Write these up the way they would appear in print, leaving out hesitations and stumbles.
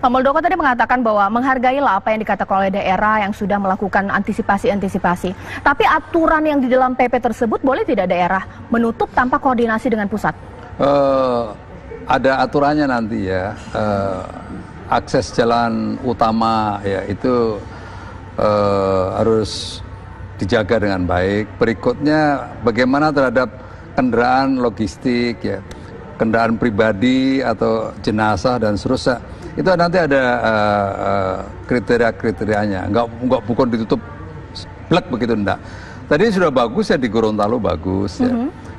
Pak Muldoko tadi mengatakan bahwa menghargailah apa yang dikatakan oleh daerah yang sudah melakukan antisipasi. Tapi aturan yang di dalam PP tersebut boleh tidak daerah menutup tanpa koordinasi dengan pusat? Ada aturannya nanti ya. Akses jalan utama ya itu harus dijaga dengan baik. Berikutnya bagaimana terhadap kendaraan logistik ya, kendaraan pribadi atau jenazah dan seterusnya. Itu nanti ada kriteria-kriterianya. Enggak bukan ditutup blek begitu enggak. Tadi sudah bagus ya di Gorontalo bagus ya.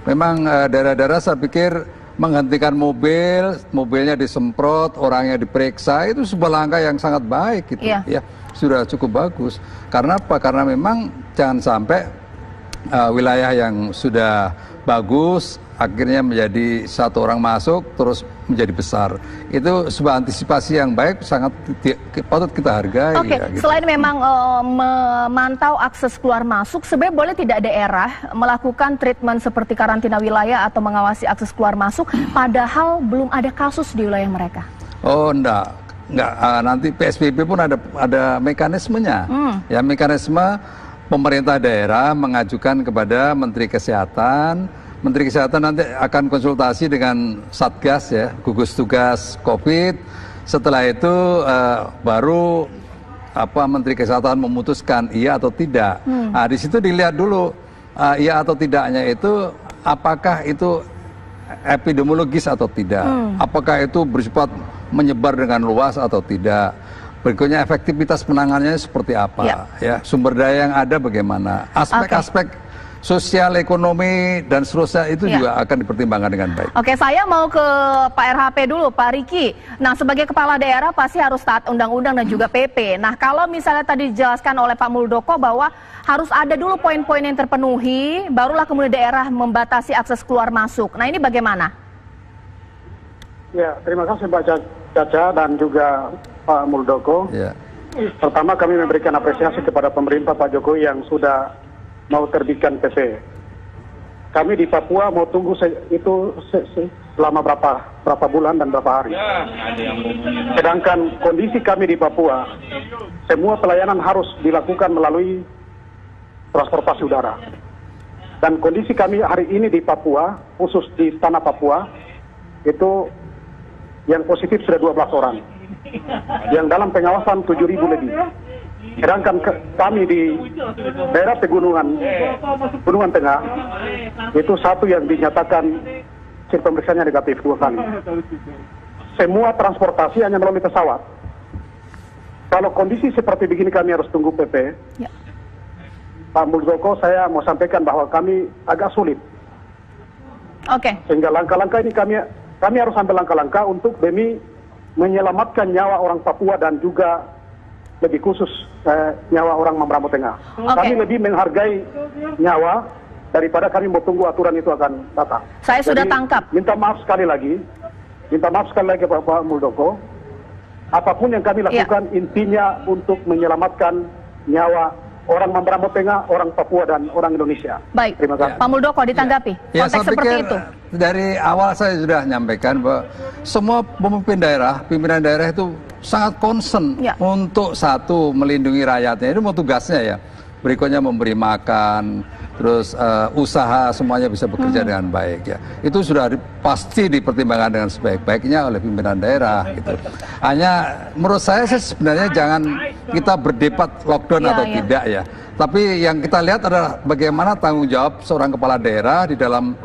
Memang daerah-daerah saya pikir menghentikan mobilnya disemprot, orangnya diperiksa itu sebuah langkah yang sangat baik gitu ya. Sudah cukup bagus. Karena apa? Karena memang jangan sampai wilayah yang sudah bagus akhirnya menjadi satu orang masuk terus menjadi besar. Itu sebuah antisipasi yang baik, sangat patut kita hargai. Oke, ya, gitu. Selain memang memantau akses keluar masuk, sebenarnya boleh tidak daerah melakukan treatment seperti karantina wilayah atau mengawasi akses keluar masuk, padahal belum ada kasus di wilayah mereka? Oh, enggak. Nanti PSBB pun ada mekanismenya. Ya, mekanisme pemerintah daerah mengajukan kepada Menteri Kesehatan. Menteri Kesehatan nanti akan konsultasi dengan Satgas ya, gugus tugas COVID. Setelah itu baru Menteri Kesehatan memutuskan iya atau tidak. Nah, di situ dilihat dulu iya atau tidaknya itu apakah itu epidemiologis atau tidak. Apakah itu bersifat menyebar dengan luas atau tidak. Berikutnya efektivitas penanganannya seperti apa ya. Sumber daya yang ada bagaimana. Aspek-aspek sosial, ekonomi, dan seterusnya itu juga akan dipertimbangkan dengan baik. Oke, saya mau ke Pak RHP dulu, Pak Riki. Nah, sebagai kepala daerah pasti harus taat undang-undang dan juga PP. Nah, kalau misalnya tadi dijelaskan oleh Pak Muldoko bahwa harus ada dulu poin-poin yang terpenuhi, barulah kemudian daerah membatasi akses keluar masuk. Nah, ini bagaimana? Ya, terima kasih Pak Caca dan juga Pak Muldoko. Ya. Pertama kami memberikan apresiasi kepada pemerintah Pak Jokowi yang sudah mau terbitkan PP. Kami di Papua mau tunggu selama berapa bulan dan berapa hari. Sedangkan kondisi kami di Papua, semua pelayanan harus dilakukan melalui transportasi udara. Dan kondisi kami hari ini di Papua, khusus di tanah Papua, itu yang positif sudah 12 orang. Yang dalam pengawasan 7.000 lebih. Sedangkan kami di daerah pegunungan Tengah itu satu yang dinyatakan hasil pemeriksaannya negatif 2 kali. Semua transportasi hanya melalui pesawat. Kalau kondisi seperti begini kami harus tunggu PP. Pak Muldoko, saya mau sampaikan bahwa kami agak sulit. Sehingga langkah-langkah ini kami harus ambil langkah-langkah untuk demi menyelamatkan nyawa orang Papua dan juga lebih khusus nyawa orang Mamberamo Tengah. Kami lebih menghargai nyawa daripada kami mau tunggu aturan itu akan datang. Saya sudah tangkap. Minta maaf sekali lagi Pak Muldoko. Apapun yang kami lakukan intinya untuk menyelamatkan nyawa orang Mamberamo Tengah, orang Papua dan orang Indonesia. Baik. Terima kasih. Pak Muldoko ditanggapi. Konteks seperti itu. Dari awal saya sudah menyampaikan bahwa semua pimpinan daerah itu sangat concern untuk satu melindungi rakyatnya, itu mau tugasnya ya. Berikutnya memberi makan, terus usaha semuanya bisa bekerja dengan baik ya. Itu sudah pasti dipertimbangkan dengan sebaik-baiknya oleh pimpinan daerah gitu. Hanya menurut saya sebenarnya jangan kita berdebat lockdown atau tidak ya. Tapi yang kita lihat adalah bagaimana tanggung jawab seorang kepala daerah di dalam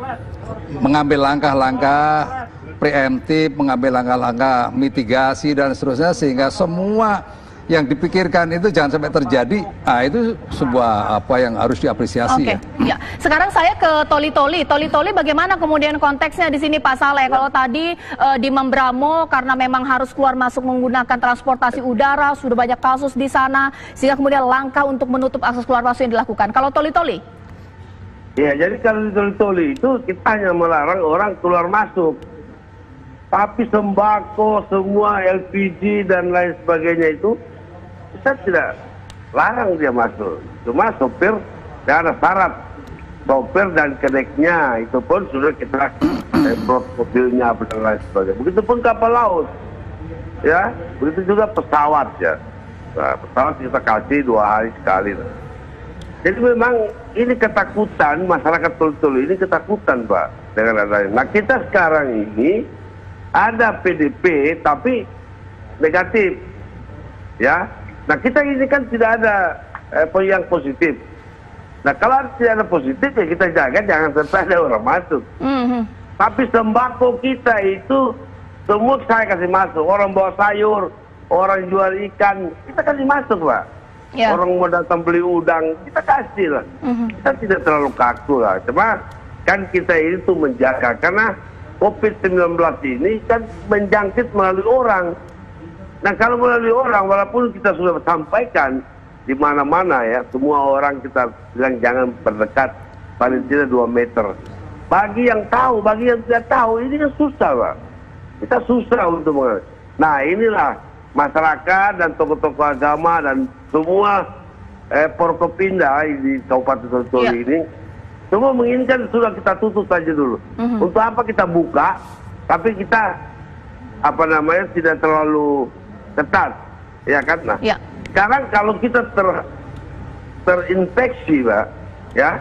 mengambil langkah-langkah preemptif, mengambil langkah-langkah mitigasi dan seterusnya sehingga semua yang dipikirkan itu jangan sampai terjadi. Nah, itu sebuah apa yang harus diapresiasi ya. Sekarang saya ke Toli-Toli. Toli-Toli bagaimana kemudian konteksnya di sini Pak Saleh? Kalau tadi di Mamberamo karena memang harus keluar masuk menggunakan transportasi udara, sudah banyak kasus di sana sehingga kemudian langkah untuk menutup akses keluar masuk yang dilakukan. Kalau Toli-Toli? Ya, jadi kalau di Toli-Toli itu kita hanya melarang orang keluar masuk. Tapi sembako, semua LPG dan lain sebagainya itu kita tidak larang dia masuk. Cuma sopir tidak ada syarat. Sopir dan keneknya itu pun sudah kita semprot mobilnya dan lain sebagainya. Begitupun kapal laut. ya. Begitu juga pesawat ya. Nah, pesawat kita kasih 2 hari sekali. Jadi memang ini ketakutan masyarakat Toli-Toli ini ketakutan Pak dengan adanya. Nah kita sekarang ini ada PDP tapi negatif, ya. Nah kita ini kan tidak ada yang positif. Nah kalau tidak ada positif ya kita jaga jangan sampai ada orang masuk. Tapi sembako kita itu semua saya kasih masuk. Orang bawa sayur, orang jual ikan, kita kasih masuk Pak. Yeah. Orang mau datang beli udang, kita kasih lah. Kita tidak terlalu kaku lah. Cuma kan kita ini tuh menjaga karena COVID-19 ini kan menjangkit melalui orang. Nah kalau melalui orang, walaupun kita sudah sampaikan di mana-mana ya, semua orang kita bilang jangan berdekat paling tidak 2 meter. Bagi yang tahu, bagi yang tidak tahu, ini kan susah Pak. Kita susah untuk mengerti. Nah inilah masyarakat dan tokoh-tokoh agama dan semua Forkopimda di Kabupaten Toli ini semua menginginkan sudah kita tutup saja dulu. Untuk apa kita buka tapi kita tidak terlalu ketat ya kan. Nah sekarang kalau kita terinfeksi Pak ya,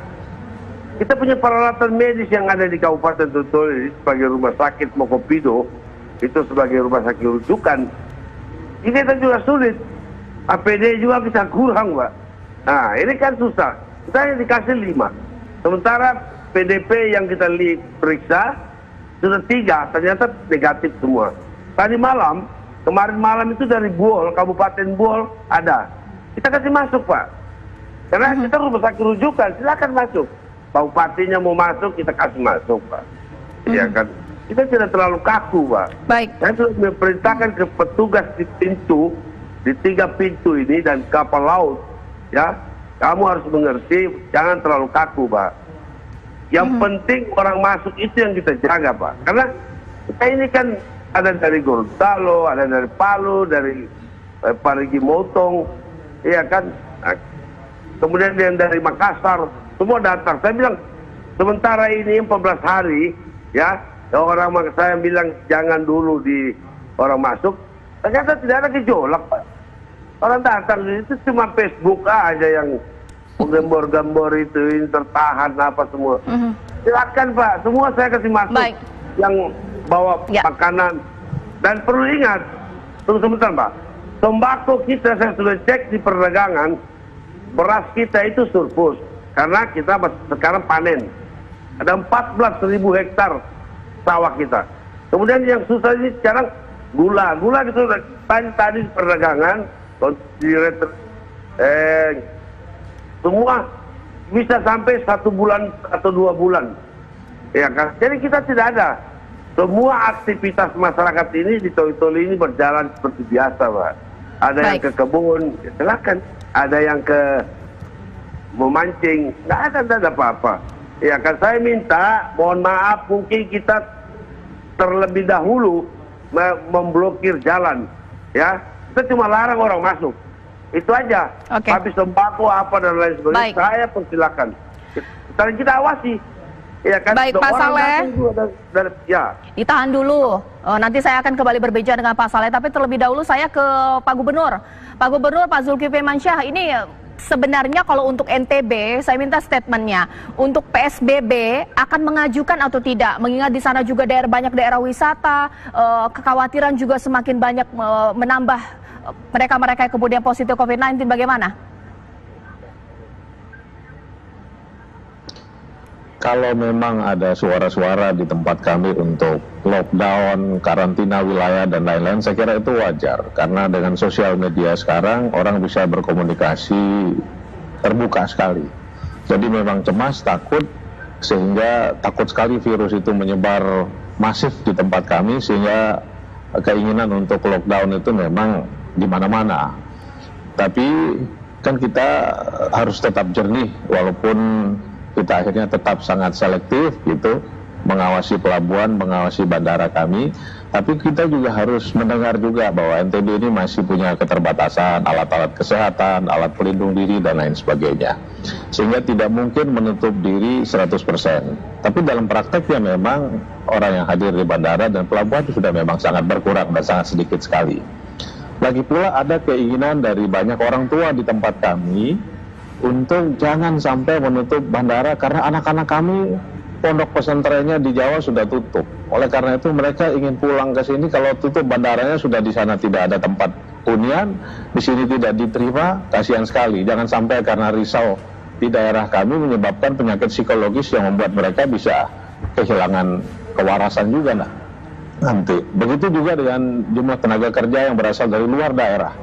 kita punya peralatan medis yang ada di Kabupaten Toli sebagai rumah sakit Mokopido, itu sebagai rumah sakit rujukan. Ini kita juga sulit, APD juga kita kurang Pak. Nah ini kan susah, kita yang dikasih 5. Sementara PDP yang kita periksa sudah 3, ternyata negatif semua. Kemarin malam itu dari Buol, Kabupaten Buol ada. Kita kasih masuk Pak. Karena kita rumah sakit rujukan, silakan masuk. Pak Bupatinya mau masuk, kita kasih masuk Pak. Ya kan. Kita tidak terlalu kaku Pak. Baik. Saya sudah memerintahkan ke petugas di 3 pintu ini dan kapal laut, ya, kamu harus mengerti, jangan terlalu kaku Pak. Yang penting orang masuk itu yang kita jaga Pak. Karena kita ini kan ada dari Gorontalo, ada dari Palu, dari Parigi Motong, iya kan. Nah, kemudian yang dari Makassar, semua datang. Saya bilang sementara ini 14 hari, ya. Orang saya bilang jangan dulu di orang masuk, ternyata tidak ada gejolak Pak. Orang datang itu cuma Facebook aja yang menggembor-gembor itu tertahan apa semua. Silakan Pak, semua saya kasih masuk. Baik. Yang bawa makanan. Dan perlu ingat, tunggu sebentar Pak, sembako kita saya sudah cek di perdagangan, beras kita itu surplus karena kita sekarang panen. Ada 14.000 hektar sawah kita. Kemudian yang susah ini sekarang gula gitu tadi perdagangan semua bisa sampai 1 bulan atau 2 bulan ya kan. Jadi kita tidak ada, semua aktivitas masyarakat ini di Toli-Toli ini berjalan seperti biasa Pak. Ada yang ke kebun, ya silakan. Ada yang ke memancing, nggak ada apa-apa ya kan. Saya minta mohon maaf, mungkin kita terlebih dahulu memblokir jalan, ya. Kita cuma larang orang masuk, itu aja. Tapi sembako apa dan lain sebagainya, saya persilakan. Kita awasi, ya kan. Baik Pak Saleh, ya. ditahan dulu. Nanti saya akan kembali berbicara dengan Pak Saleh, tapi terlebih dahulu saya ke Pak Gubernur. Pak Gubernur, Pak Zulkifli Mansyah, ini sebenarnya kalau untuk NTB, saya minta statementnya. Untuk PSBB akan mengajukan atau tidak? Mengingat di sana juga banyak daerah wisata, kekhawatiran juga semakin banyak menambah mereka-mereka yang kemudian positif COVID-19. Bagaimana? Kalau memang ada suara-suara di tempat kami untuk lockdown, karantina wilayah dan lain-lain, saya kira itu wajar. Karena dengan sosial media sekarang orang bisa berkomunikasi terbuka sekali. Jadi memang cemas, takut, sehingga takut sekali virus itu menyebar masif di tempat kami, sehingga keinginan untuk lockdown itu memang di mana-mana. Tapi kan kita harus tetap jernih, walaupun kita akhirnya tetap sangat selektif gitu mengawasi pelabuhan, mengawasi bandara kami, tapi kita juga harus mendengar juga bahwa NTB ini masih punya keterbatasan, alat-alat kesehatan, alat pelindung diri, dan lain sebagainya. Sehingga tidak mungkin menutup diri 100%. Tapi dalam prakteknya memang orang yang hadir di bandara dan pelabuhan itu sudah memang sangat berkurang dan sangat sedikit sekali. Lagi pula ada keinginan dari banyak orang tua di tempat kami untuk jangan sampai menutup bandara karena anak-anak kami pondok pesantrennya di Jawa sudah tutup. Oleh karena itu mereka ingin pulang ke sini, kalau tutup bandaranya sudah di sana tidak ada tempat hunian, di sini tidak diterima, kasihan sekali. Jangan sampai karena risau di daerah kami menyebabkan penyakit psikologis yang membuat mereka bisa kehilangan kewarasan juga nanti. Begitu juga dengan jumlah tenaga kerja yang berasal dari luar daerah.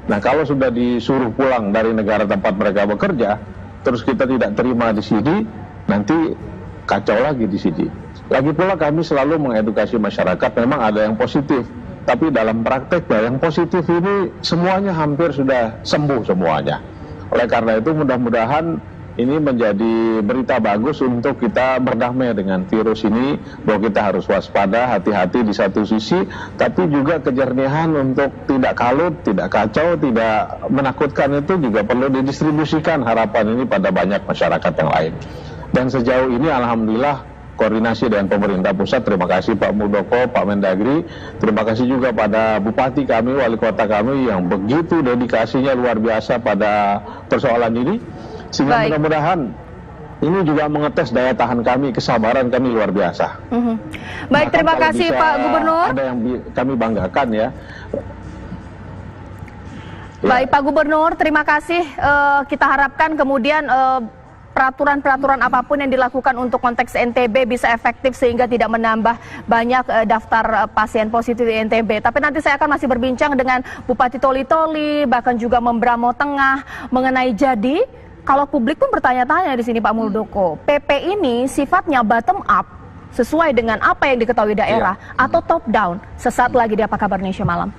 Nah, kalau sudah disuruh pulang dari negara tempat mereka bekerja, terus kita tidak terima di sini, nanti kacau lagi di sini. Lagi pula kami selalu mengedukasi masyarakat, memang ada yang positif, tapi dalam prakteknya yang positif ini semuanya hampir sudah sembuh semuanya. Oleh karena itu mudah-mudahan ini menjadi berita bagus untuk kita berdamai dengan virus ini, bahwa kita harus waspada, hati-hati di satu sisi, tapi juga kejernihan untuk tidak kalut, tidak kacau, tidak menakutkan itu juga perlu didistribusikan harapan ini pada banyak masyarakat yang lain. Dan sejauh ini alhamdulillah koordinasi dengan pemerintah pusat, terima kasih Pak Muldoko, Pak Mendagri, terima kasih juga pada Bupati kami, Wali Kota kami yang begitu dedikasinya luar biasa pada persoalan ini. Sehingga mudah-mudahan ini juga mengetes daya tahan kami, kesabaran kami luar biasa. Baik, terima kasih Pak Gubernur. Ada yang kami banggakan ya. Baik Pak Gubernur, terima kasih. Kita harapkan kemudian peraturan-peraturan apapun yang dilakukan untuk konteks NTB bisa efektif sehingga tidak menambah banyak daftar pasien positif di NTB. Tapi nanti saya akan masih berbincang dengan Bupati Toli-Toli, bahkan juga Membramo Tengah mengenai jadi. Kalau publik pun bertanya-tanya di sini Pak Muldoko, PP ini sifatnya bottom up sesuai dengan apa yang diketahui daerah atau top down. Sesaat lagi di Apa Kabar Indonesia Malam.